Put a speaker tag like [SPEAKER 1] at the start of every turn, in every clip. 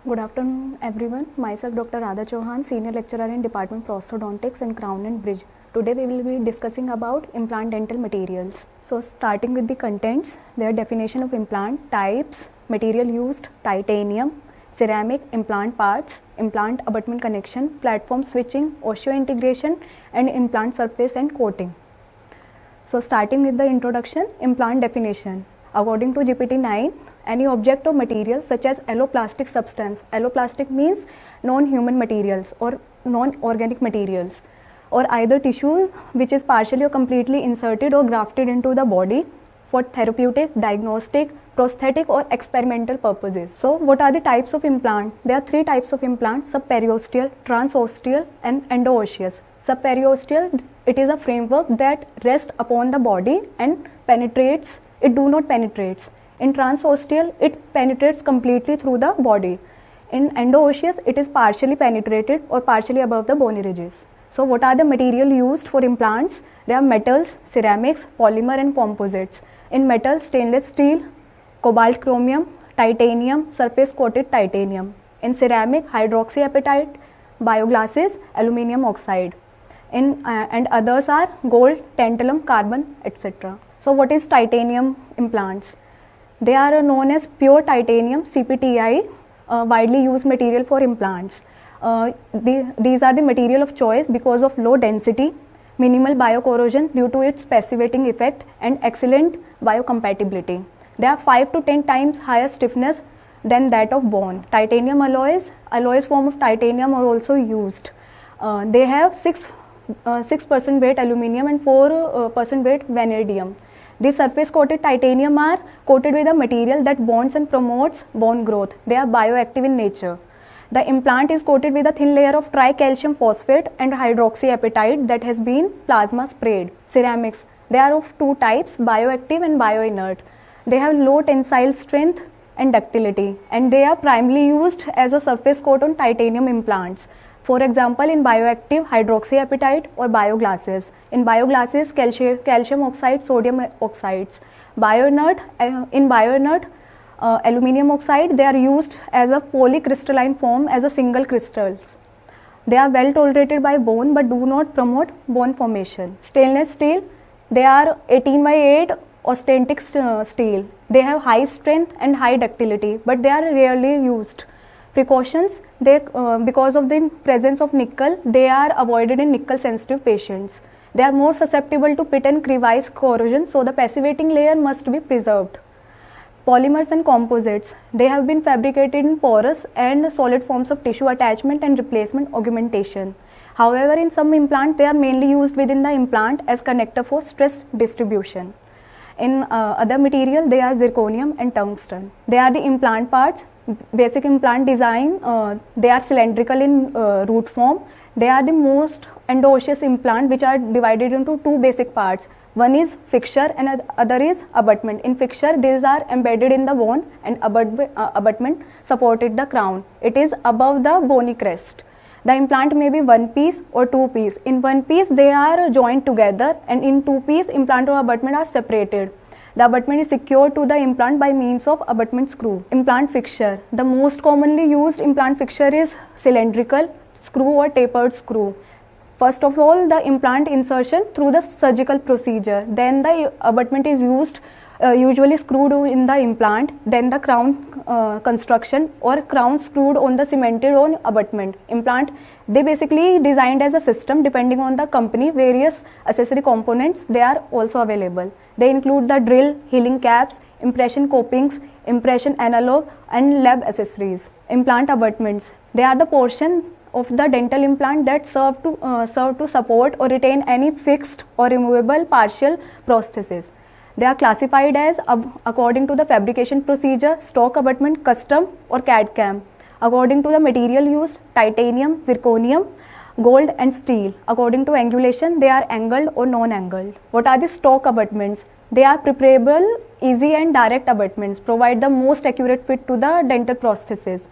[SPEAKER 1] Good afternoon, everyone. Myself, Dr. Radha Chauhan, Senior Lecturer in Department Prosthodontics and Crown and Bridge. Today, we will be discussing about implant dental materials. So, starting with the contents, their definition of implant, types, material used, titanium, ceramic, implant parts, implant abutment connection, platform switching, osseointegration, and implant surface and coating. So, starting with the introduction, implant definition. According to GPT-9, any object or material such as alloplastic substance. Alloplastic means non-human materials or non-organic materials, or either tissue which is partially or completely inserted or grafted into the body for therapeutic, diagnostic, prosthetic or experimental purposes. So what are the types of implant? There are three types of implants: subperiosteal, transosteal and endoosseous. Subperiosteal, it is a framework that rests upon the body and penetrates, it do not penetrates. In transosteal, it penetrates completely through the body. In endoosseous, it is partially penetrated or partially above the bony ridges. So what are the material used for implants? There are metals, ceramics, polymer and composites. In metal, stainless steel, cobalt chromium, titanium, surface coated titanium. In ceramic, hydroxyapatite, bioglasses, aluminum oxide. And others are gold, tantalum, carbon, etc. So what is titanium implants? They are known as pure titanium, CPTI, widely used material for implants. These are the material of choice because of low density, minimal biocorrosion due to its passivating effect and excellent biocompatibility. They are 5 to 10 times higher stiffness than that of bone. Titanium alloys form of titanium are also used. They have 6% weight aluminum and 4% weight vanadium. The surface coated titanium are coated with a material that bonds and promotes bone growth. They are bioactive in nature. The implant is coated with a thin layer of tricalcium phosphate and hydroxyapatite that has been plasma sprayed. Ceramics, they are of two types, bioactive and bioinert. They have low tensile strength and ductility, and they are primarily used as a surface coat on titanium implants. For example, in bioactive, hydroxyapatite or bioglasses. In bioglasses, calcium oxide, sodium oxides. In bioinert, aluminum oxide, they are used as a polycrystalline form as a single crystals. They are well tolerated by bone but do not promote bone formation. Stainless steel, they are 18x8 austenitic steel. They have high strength and high ductility, but they are rarely used. Precautions, because of the presence of nickel, they are avoided in nickel sensitive patients. They are more susceptible to pit and crevice corrosion, so the passivating layer must be preserved. Polymers and composites, they have been fabricated in porous and solid forms of tissue attachment and replacement augmentation. However, in some implants, they are mainly used within the implant as connector for stress distribution. In other material, they are zirconium and tungsten. They are the implant parts. Basic implant design, they are cylindrical in root form. They are the most endoosseous implant which are divided into two basic parts. One is fixture and other is abutment. In fixture, these are embedded in the bone and abutment supported the crown. It is above the bony crest. The implant may be one piece or two piece. In one piece, they are joined together, and in two piece, implant or abutment are separated. The abutment is secured to the implant by means of abutment screw. Implant fixture. The most commonly used implant fixture is cylindrical screw or tapered screw. First of all, the implant insertion through the surgical procedure. Then the abutment is used, usually screwed in the implant. Then the crown construction or crown screwed on the cemented on abutment. Implant, they basically designed as a system depending on the company. Various accessory components, they are also available. They include the drill, healing caps, impression copings, impression analog and lab accessories. Implant abutments, they are the portion of the dental implant that serve to support or retain any fixed or removable partial prosthesis. They are classified as according to the fabrication procedure, stock abutment, custom or CAD/CAM. According to the material used, titanium, zirconium, gold and steel. According to angulation, they are angled or non-angled. What are the stock abutments? They are preferable, easy and direct abutments, provide the most accurate fit to the dental prosthesis.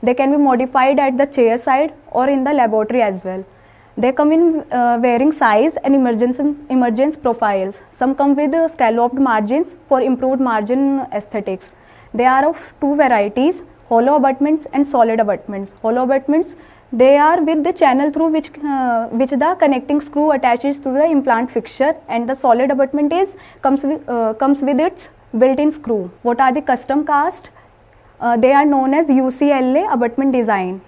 [SPEAKER 1] They can be modified at the chair side or in the laboratory as well. They come in varying size and emergence profiles. Some come with scalloped margins for improved margin aesthetics. They are of two varieties, Hollow abutments and solid abutments. Hollow abutments, they are with the channel through which the connecting screw attaches to the implant fixture, and the solid abutment comes with its built-in screw. What are the custom cast? They are known as UCLA abutment design.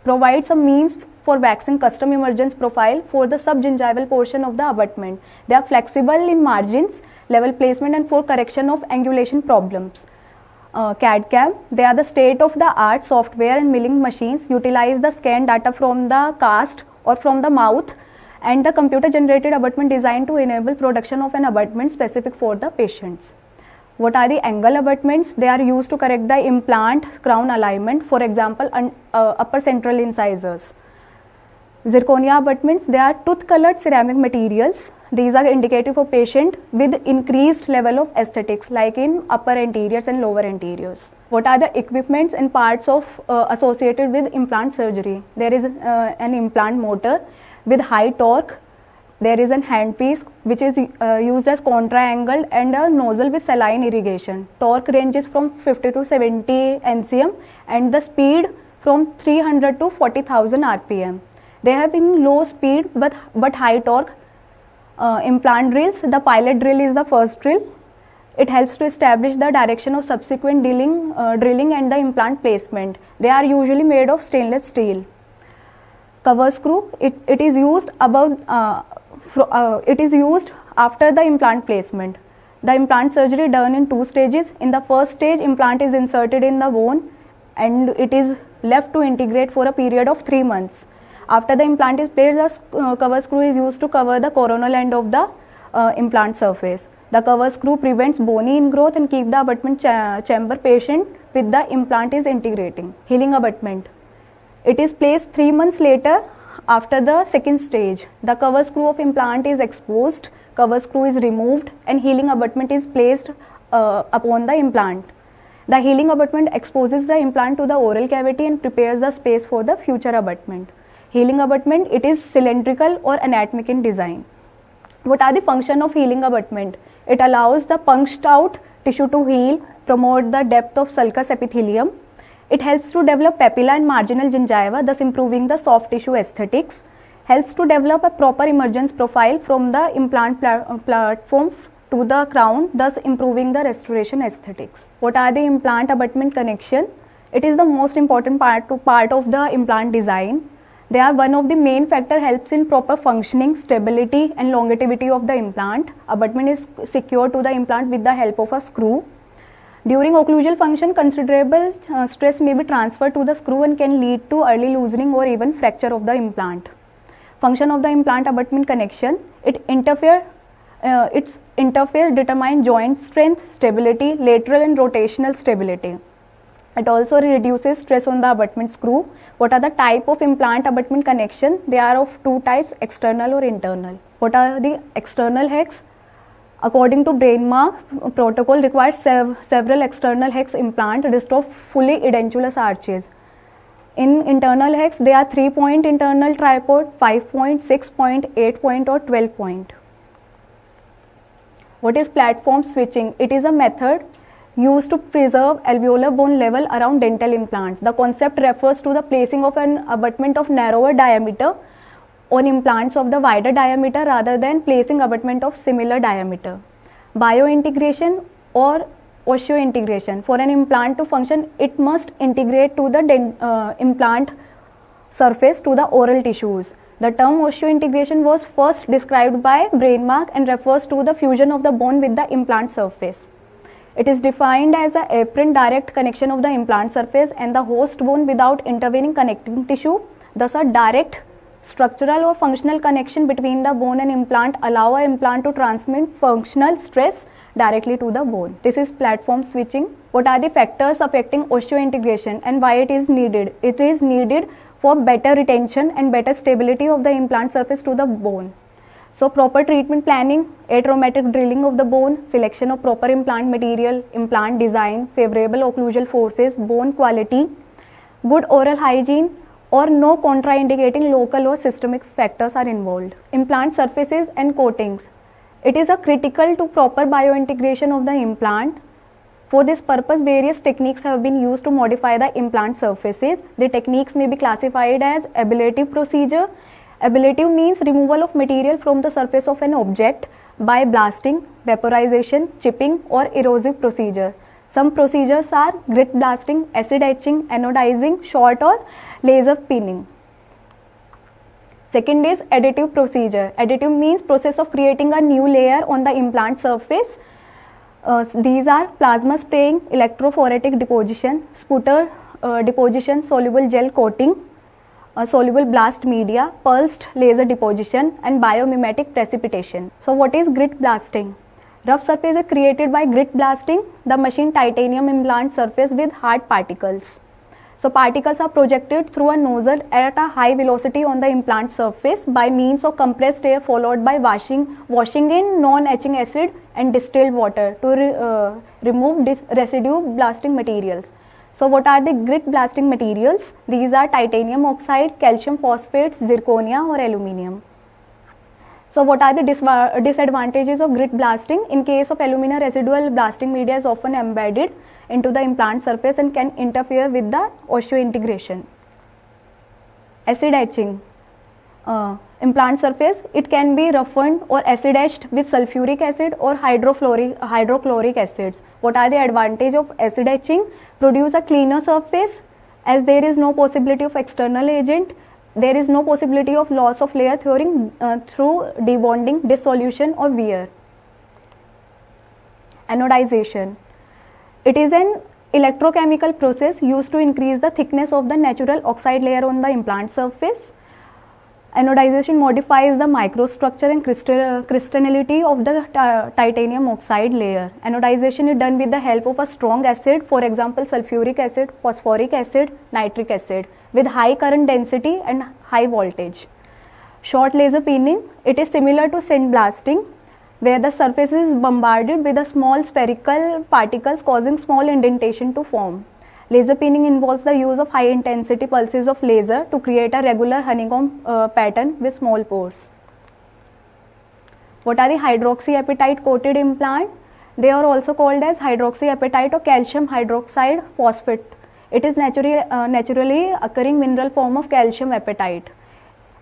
[SPEAKER 1] Provides a means for waxing custom emergence profile for the subgingival portion of the abutment. They are flexible in margins, level placement, and for correction of angulation problems. CAD/CAM, they are the state-of-the-art software and milling machines, utilize the scan data from the cast or from the mouth and the computer-generated abutment design to enable production of an abutment specific for the patients. What are the angle abutments? They are used to correct the implant crown alignment, for example, upper central incisors. Zirconia abutments, they are tooth-colored ceramic materials. These are indicative for patient with increased level of aesthetics, like in upper anteriors and lower anteriors. What are the equipments and parts associated with implant surgery? There is an implant motor with high torque. There is an handpiece which is used as contra-angled, and a nozzle with saline irrigation. Torque ranges from 50 to 70 Nm and the speed from 300 to 40,000 RPM. They have in low speed but high torque. Implant drills, the pilot drill is the first drill. It helps to establish the direction of subsequent drilling and the implant placement. They are usually made of stainless steel. Cover screw, it is used after the implant placement. The implant surgery done in 2 stages. In the first stage, implant is inserted in the bone and it is left to integrate for a period of 3 months. After the implant is placed, the cover screw is used to cover the coronal end of the implant surface. The cover screw prevents bony ingrowth and keep the abutment chamber patient with the implant is integrating. Healing abutment. It is placed 3 months later after the second stage. The cover screw of implant is exposed, cover screw is removed, and healing abutment is placed upon the implant. The healing abutment exposes the implant to the oral cavity and prepares the space for the future abutment. Healing abutment, it is cylindrical or anatomic in design. What are the function of healing abutment? It allows the punched out tissue to heal, promote the depth of sulcus epithelium. It helps to develop papilla and marginal gingiva, thus improving the soft tissue aesthetics. Helps to develop a proper emergence profile from the implant platform to the crown, thus improving the restoration aesthetics. What are the implant abutment connection? It is the most important part of the implant design. They are one of the main factor helps in proper functioning, stability and longevity of the implant. Abutment is secured to the implant with the help of a screw. During occlusal function, considerable stress may be transferred to the screw and can lead to early loosening or even fracture of the implant. Function of the implant abutment connection, its interface determine joint strength, stability, lateral and rotational stability. It also reduces stress on the abutment screw. What are the type of implant abutment connection? They are of 2 types, external or internal. What are the external hex? According to Brainmark protocol requires several external hex implant consist of fully edentulous arches. In internal hex, they are 3-point internal tripod, 5-point, 6-point, 8-point or 12-point. What is platform switching? It is a method used to preserve alveolar bone level around dental implants. The concept refers to the placing of an abutment of narrower diameter on implants of the wider diameter rather than placing abutment of similar diameter. Biointegration or osseointegration. For an implant to function, it must integrate to the implant surface to the oral tissues. The term osseointegration was first described by Brainmark and refers to the fusion of the bone with the implant surface. It is defined as an apparent direct connection of the implant surface and the host bone without intervening connecting tissue. Thus, a direct structural or functional connection between the bone and implant allow an implant to transmit functional stress directly to the bone. This is platform switching. What are the factors affecting osseointegration and why it is needed? It is needed for better retention and better stability of the implant surface to the bone. So, proper treatment planning, atraumatic drilling of the bone, selection of proper implant material, implant design, favorable occlusal forces, bone quality, good oral hygiene, or no contraindicating local or systemic factors are involved. Implant surfaces and coatings. It is a critical to proper biointegration of the implant. For this purpose, various techniques have been used to modify the implant surfaces. The techniques may be classified as ablative procedure. Ablative means removal of material from the surface of an object by blasting, vaporization, chipping or erosive procedure. Some procedures are grit blasting, acid etching, anodizing, short or laser pinning. Second is additive procedure. Additive means process of creating a new layer on the implant surface. These are plasma spraying, electrophoretic deposition, sputter deposition, soluble gel coating, soluble blast media, pulsed laser deposition and biomimetic precipitation. So what is grit blasting? Rough surface is created by grit blasting the machine titanium implant surface with hard particles. So particles are projected through a nozzle at a high velocity on the implant surface by means of compressed air followed by washing in non-etching acid and distilled water to remove residue blasting materials. So what are the grit blasting materials? These are titanium oxide, calcium phosphates, zirconia or aluminium. So what are the disadvantages of grit blasting? In case of alumina, residual blasting media is often embedded into the implant surface and can interfere with the osseointegration. Acid etching. Implant surface, it can be roughened or acid etched with sulfuric acid or hydrochloric acids. What are the advantages of acid etching? Produce a cleaner surface as there is no possibility of external agent. There is no possibility of loss of layer through debonding, dissolution or wear. Anodization. It is an electrochemical process used to increase the thickness of the natural oxide layer on the implant surface. Anodization modifies the microstructure and crystallinity of the titanium oxide layer. Anodization is done with the help of a strong acid, for example sulfuric acid, phosphoric acid, nitric acid, with high current density and high voltage. Short laser pinning, it is similar to sandblasting, where the surface is bombarded with a small spherical particles causing small indentation to form. Laser pinning involves the use of high intensity pulses of laser to create a regular honeycomb pattern with small pores. What are the hydroxyapatite coated implant? They are also called as hydroxyapatite or calcium hydroxide phosphate. It is naturally occurring mineral form of calcium apatite.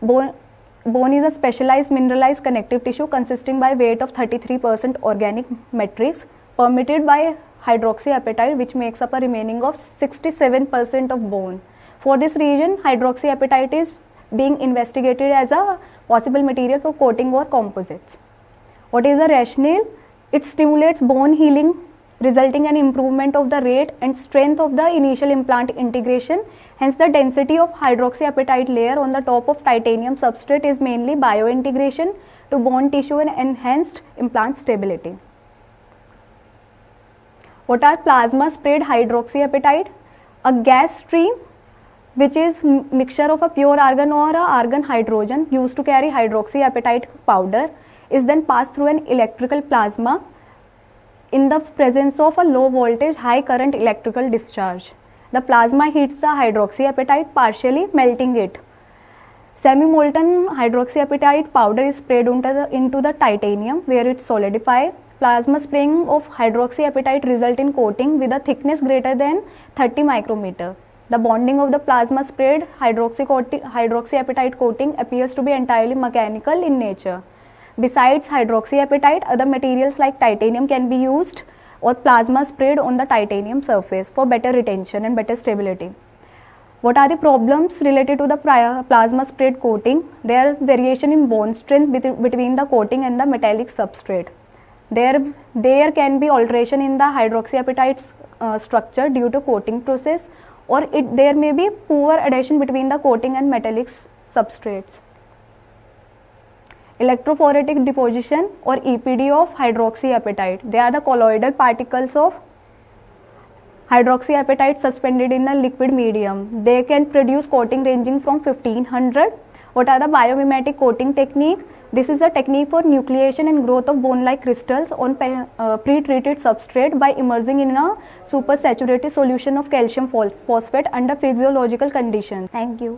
[SPEAKER 1] Bone is a specialized mineralized connective tissue consisting by weight of 33% organic matrix permitted by hydroxyapatite, which makes up a remaining of 67% of bone. For this reason, hydroxyapatite is being investigated as a possible material for coating or composites. What is the rationale? It stimulates bone healing, resulting in improvement of the rate and strength of the initial implant integration. Hence, the density of hydroxyapatite layer on the top of titanium substrate is mainly biointegration to bone tissue and enhanced implant stability. What are plasma sprayed hydroxyapatite? A gas stream which is mixture of a pure argon or a argon hydrogen used to carry hydroxyapatite powder is then passed through an electrical plasma in the presence of a low voltage high current electrical discharge. The plasma heats the hydroxyapatite, partially melting it. Semi-molten hydroxyapatite powder is sprayed into the titanium where it solidifies. Plasma spraying of hydroxyapatite result in coating with a thickness greater than 30 micrometer. The bonding of the plasma sprayed hydroxyapatite coating appears to be entirely mechanical in nature. Besides hydroxyapatite, other materials like titanium can be used or plasma sprayed on the titanium surface for better retention and better stability. What are the problems related to the plasma sprayed coating? There are variation in bone strength between the coating and the metallic substrate. There can be alteration in the hydroxyapatite's structure due to coating process, or there may be poor adhesion between the coating and metallic substrates. Electrophoretic deposition or EPD of hydroxyapatite. They are the colloidal particles of hydroxyapatite suspended in a liquid medium. They can produce coating ranging from 1500. What are the biomimetic coating technique? This is a technique for nucleation and growth of bone-like crystals on pre-treated substrate by immersing in a supersaturated solution of calcium phosphate under physiological conditions. Thank you.